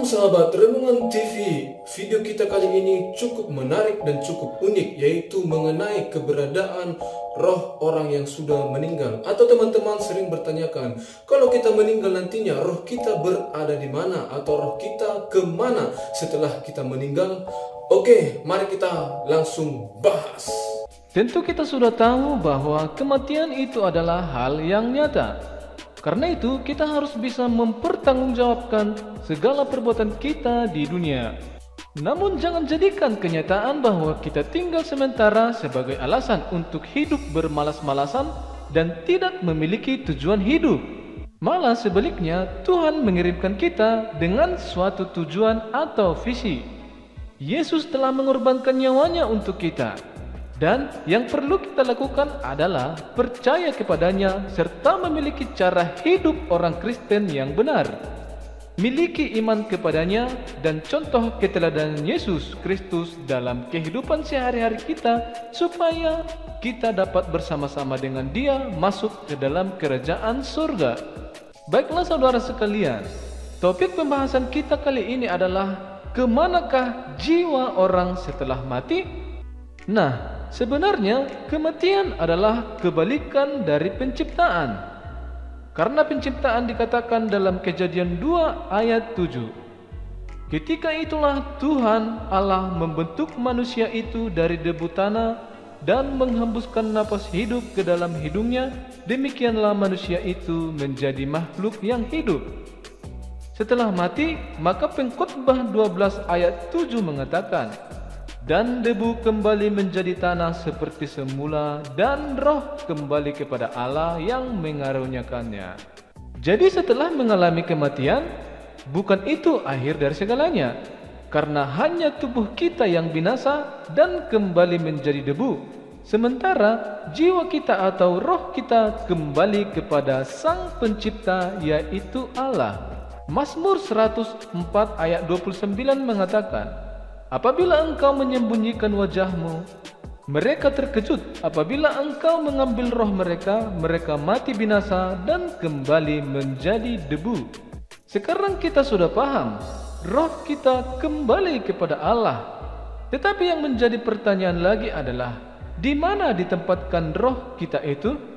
Shalom sahabat Renungan TV. Video kita kali ini cukup menarik dan cukup unik, yaitu mengenai keberadaan roh orang yang sudah meninggal. Atau teman-teman sering bertanyakan, kalau kita meninggal nantinya roh kita berada di mana, atau roh kita kemana setelah kita meninggal? Oke, mari kita langsung bahas. Tentu kita sudah tahu bahwa kematian itu adalah hal yang nyata. Karena itu, kita harus bisa mempertanggungjawabkan segala perbuatan kita di dunia. Namun jangan jadikan kenyataan bahwa kita tinggal sementara sebagai alasan untuk hidup bermalas-malasan dan tidak memiliki tujuan hidup. Malah sebaliknya, Tuhan mengirimkan kita dengan suatu tujuan atau visi. Yesus telah mengorbankan nyawanya untuk kita. Dan yang perlu kita lakukan adalah percaya kepadanya serta memiliki cara hidup orang Kristen yang benar. Miliki iman kepadanya dan contoh keteladanan Yesus Kristus dalam kehidupan sehari-hari kita supaya kita dapat bersama-sama dengan Dia masuk ke dalam kerajaan surga. Baiklah saudara sekalian, topik pembahasan kita kali ini adalah kemanakah jiwa orang setelah mati? Nah, sebenarnya kematian adalah kebalikan dari penciptaan. Karena penciptaan dikatakan dalam Kejadian 2 ayat 7. Ketika itulah Tuhan Allah membentuk manusia itu dari debu tanah dan menghembuskan napas hidup ke dalam hidungnya, demikianlah manusia itu menjadi makhluk yang hidup. Setelah mati, maka Pengkhotbah 12 ayat 7 mengatakan, dan debu kembali menjadi tanah seperti semula, dan roh kembali kepada Allah yang mengaruniakannya. Jadi setelah mengalami kematian, bukan itu akhir dari segalanya, karena hanya tubuh kita yang binasa dan kembali menjadi debu, sementara jiwa kita atau roh kita kembali kepada Sang Pencipta, yaitu Allah. Mazmur 104 ayat 29 mengatakan, apabila engkau menyembunyikan wajahmu, mereka terkejut. Apabila engkau mengambil roh mereka, mereka mati binasa dan kembali menjadi debu. Sekarang kita sudah paham, roh kita kembali kepada Allah. Tetapi yang menjadi pertanyaan lagi adalah, di mana ditempatkan roh kita itu?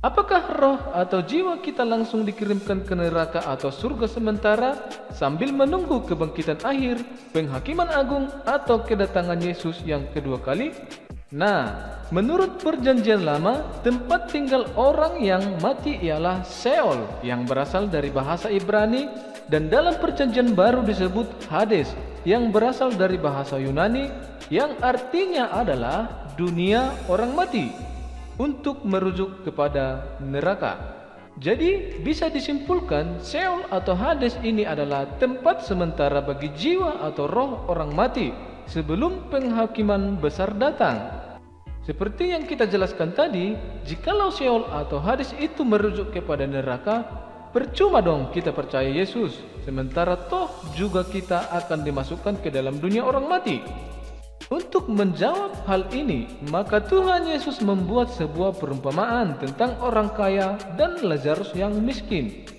Apakah roh atau jiwa kita langsung dikirimkan ke neraka atau surga sementara sambil menunggu kebangkitan akhir, penghakiman agung, atau kedatangan Yesus yang kedua kali? Nah, menurut perjanjian lama, tempat tinggal orang yang mati ialah Sheol, yang berasal dari bahasa Ibrani, dan dalam perjanjian baru disebut Hades, yang berasal dari bahasa Yunani, yang artinya adalah dunia orang mati, untuk merujuk kepada neraka. Jadi bisa disimpulkan Sheol atau Hades ini adalah tempat sementara bagi jiwa atau roh orang mati sebelum penghakiman besar datang. Seperti yang kita jelaskan tadi, jikalau Sheol atau Hades itu merujuk kepada neraka, percuma dong kita percaya Yesus, sementara toh juga kita akan dimasukkan ke dalam dunia orang mati. Untuk menjawab hal ini, maka Tuhan Yesus membuat sebuah perumpamaan tentang orang kaya dan Lazarus yang miskin.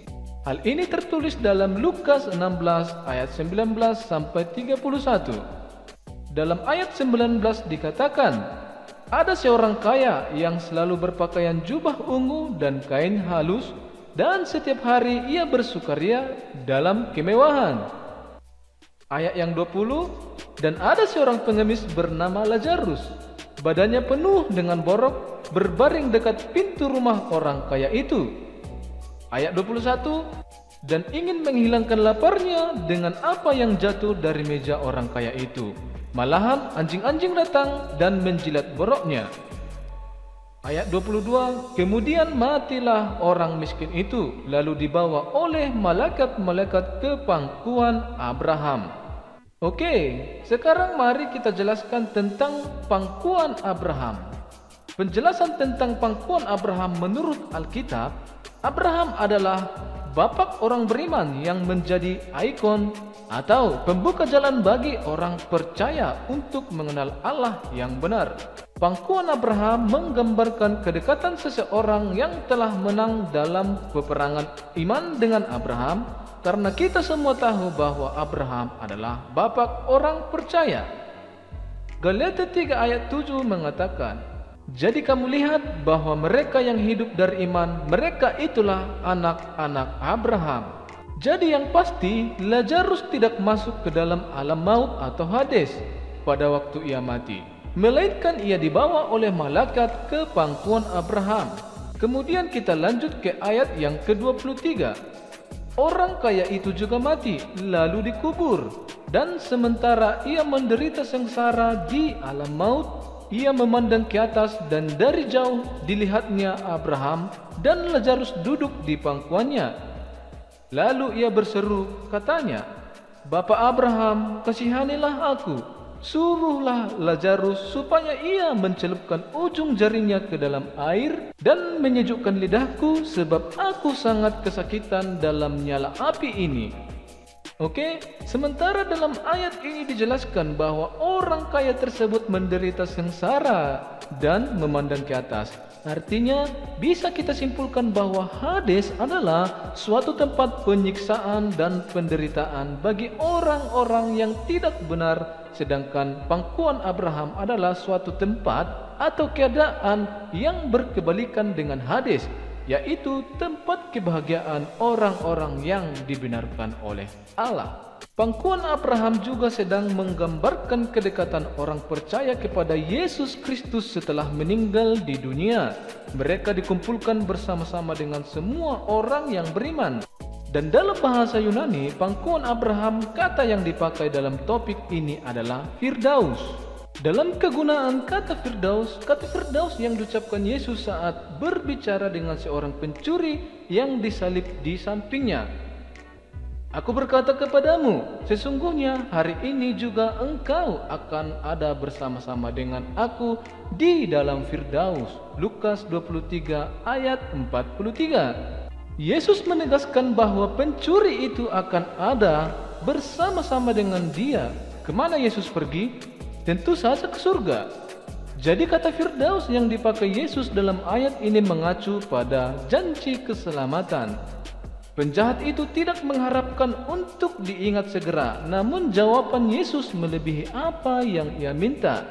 Hal ini tertulis dalam Lukas 16 ayat 19 sampai 31. Dalam ayat 19 dikatakan, ada seorang kaya yang selalu berpakaian jubah ungu dan kain halus, dan setiap hari ia bersukaria dalam kemewahan. Ayat yang 20, dan ada seorang pengemis bernama Lazarus, badannya penuh dengan borok, berbaring dekat pintu rumah orang kaya itu. Ayat 21, dan ingin menghilangkan laparnya dengan apa yang jatuh dari meja orang kaya itu. Malahan anjing-anjing datang dan menjilat boroknya. Ayat 22, kemudian matilah orang miskin itu, lalu dibawa oleh malaikat-malaikat ke pangkuan Abraham. Oke, sekarang mari kita jelaskan tentang pangkuan Abraham. Penjelasan tentang pangkuan Abraham menurut Alkitab, Abraham adalah bapak orang beriman yang menjadi ikon atau pembuka jalan bagi orang percaya untuk mengenal Allah yang benar. Pangkuan Abraham menggambarkan kedekatan seseorang yang telah menang dalam peperangan iman dengan Abraham karena kita semua tahu bahwa Abraham adalah bapak orang percaya. Galatia 3 ayat 7 mengatakan, jadi kamu lihat bahwa mereka yang hidup dari iman, mereka itulah anak-anak Abraham. Jadi yang pasti, Lazarus tidak masuk ke dalam alam maut atau Hades pada waktu ia mati, melainkan ia dibawa oleh malaikat ke pangkuan Abraham. Kemudian kita lanjut ke ayat yang ke-23. Orang kaya itu juga mati, lalu dikubur. Dan sementara ia menderita sengsara di alam maut, ia memandang ke atas dan dari jauh dilihatnya Abraham dan Lazarus duduk di pangkuannya. Lalu ia berseru, katanya, Bapa Abraham, kasihanilah aku. Suruhlah Lazarus supaya ia mencelupkan ujung jarinya ke dalam air dan menyejukkan lidahku, sebab aku sangat kesakitan dalam nyala api ini. Oke, sementara dalam ayat ini dijelaskan bahwa orang kaya tersebut menderita sengsara dan memandang ke atas. Artinya, bisa kita simpulkan bahwa Hades adalah suatu tempat penyiksaan dan penderitaan bagi orang-orang yang tidak benar, sedangkan pangkuan Abraham adalah suatu tempat atau keadaan yang berkebalikan dengan Hades, yaitu tempat kebahagiaan orang-orang yang dibenarkan oleh Allah. Pangkuan Abraham juga sedang menggambarkan kedekatan orang percaya kepada Yesus Kristus setelah meninggal di dunia. Mereka dikumpulkan bersama-sama dengan semua orang yang beriman. Dan dalam bahasa Yunani, pangkuan Abraham, kata yang dipakai dalam topik ini adalah Firdaus. Dalam kegunaan kata Firdaus yang diucapkan Yesus saat berbicara dengan seorang pencuri yang disalib di sampingnya. Aku berkata kepadamu, sesungguhnya hari ini juga engkau akan ada bersama-sama dengan aku di dalam Firdaus. Lukas 23 ayat 43. Yesus menegaskan bahwa pencuri itu akan ada bersama-sama dengan dia. Kemana Yesus pergi? Tentu saja ke surga. Jadi kata Firdaus yang dipakai Yesus dalam ayat ini mengacu pada janji keselamatan. Penjahat itu tidak mengharapkan untuk diingat segera, namun jawaban Yesus melebihi apa yang ia minta.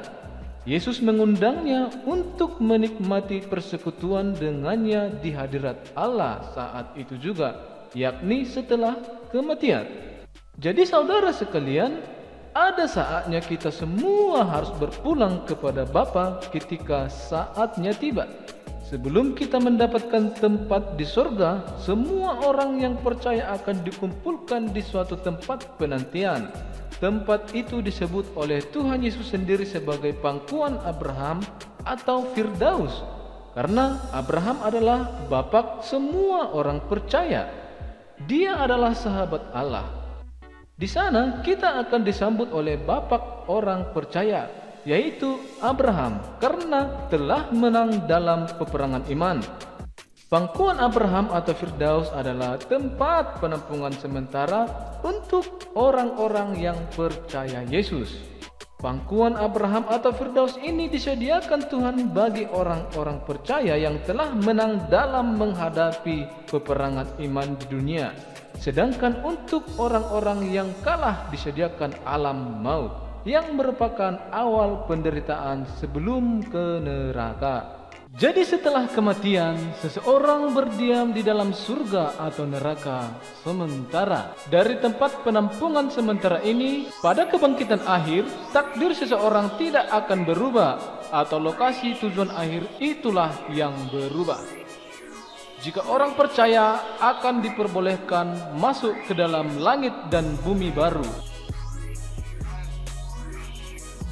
Yesus mengundangnya untuk menikmati persekutuan dengannya di hadirat Allah saat itu juga, yakni setelah kematian. Jadi saudara sekalian, ada saatnya kita semua harus berpulang kepada Bapa ketika saatnya tiba. Sebelum kita mendapatkan tempat di surga, semua orang yang percaya akan dikumpulkan di suatu tempat penantian. Tempat itu disebut oleh Tuhan Yesus sendiri sebagai pangkuan Abraham atau Firdaus, karena Abraham adalah bapak semua orang percaya. Dia adalah sahabat Allah. Di sana kita akan disambut oleh bapak orang percaya, yaitu Abraham, karena telah menang dalam peperangan iman. Pangkuan Abraham atau Firdaus adalah tempat penampungan sementara untuk orang-orang yang percaya Yesus. Pangkuan Abraham atau Firdaus ini disediakan Tuhan bagi orang-orang percaya yang telah menang dalam menghadapi peperangan iman di dunia. Sedangkan untuk orang-orang yang kalah disediakan alam maut, yang merupakan awal penderitaan sebelum ke neraka. Jadi setelah kematian, seseorang berdiam di dalam surga atau neraka sementara. Dari tempat penampungan sementara ini, pada kebangkitan akhir, takdir seseorang tidak akan berubah, atau lokasi tujuan akhir itulah yang berubah. Jika orang percaya akan diperbolehkan masuk ke dalam langit dan bumi baru.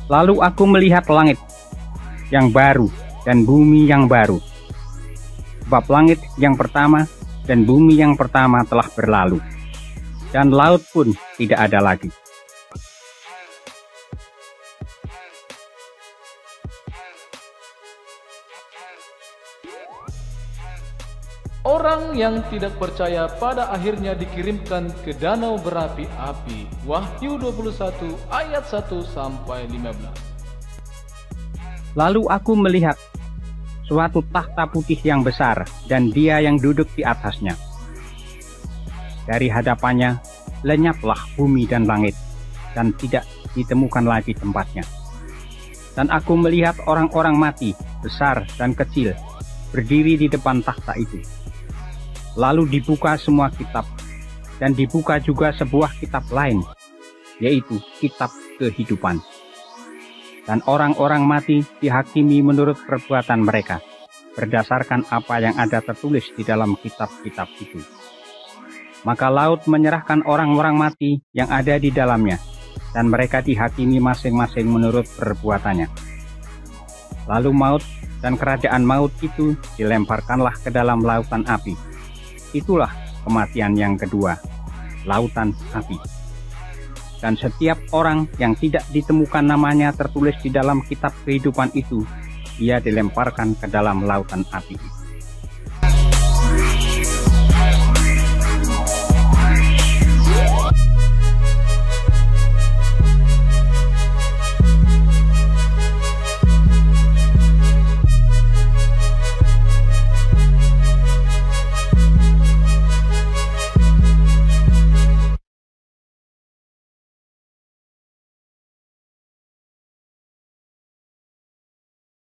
Lalu aku melihat langit yang baru dan bumi yang baru. Sebab langit yang pertama dan bumi yang pertama telah berlalu, dan laut pun tidak ada lagi. Orang yang tidak percaya pada akhirnya dikirimkan ke danau berapi-api. Wahyu 21 ayat 1 sampai 15. Lalu aku melihat suatu takhta putih yang besar dan Dia yang duduk di atasnya. Dari hadapannya lenyaplah bumi dan langit, dan tidak ditemukan lagi tempatnya. Dan aku melihat orang-orang mati, besar dan kecil, berdiri di depan takhta itu. Lalu dibuka semua kitab, dan dibuka juga sebuah kitab lain, yaitu kitab kehidupan. Dan orang-orang mati dihakimi menurut perbuatan mereka, berdasarkan apa yang ada tertulis di dalam kitab-kitab itu. Maka laut menyerahkan orang-orang mati yang ada di dalamnya, dan mereka dihakimi masing-masing menurut perbuatannya. Lalu maut dan kerajaan maut itu dilemparkanlah ke dalam lautan api. Itulah kematian yang kedua, lautan api. Dan setiap orang yang tidak ditemukan namanya tertulis di dalam kitab kehidupan itu, ia dilemparkan ke dalam lautan api.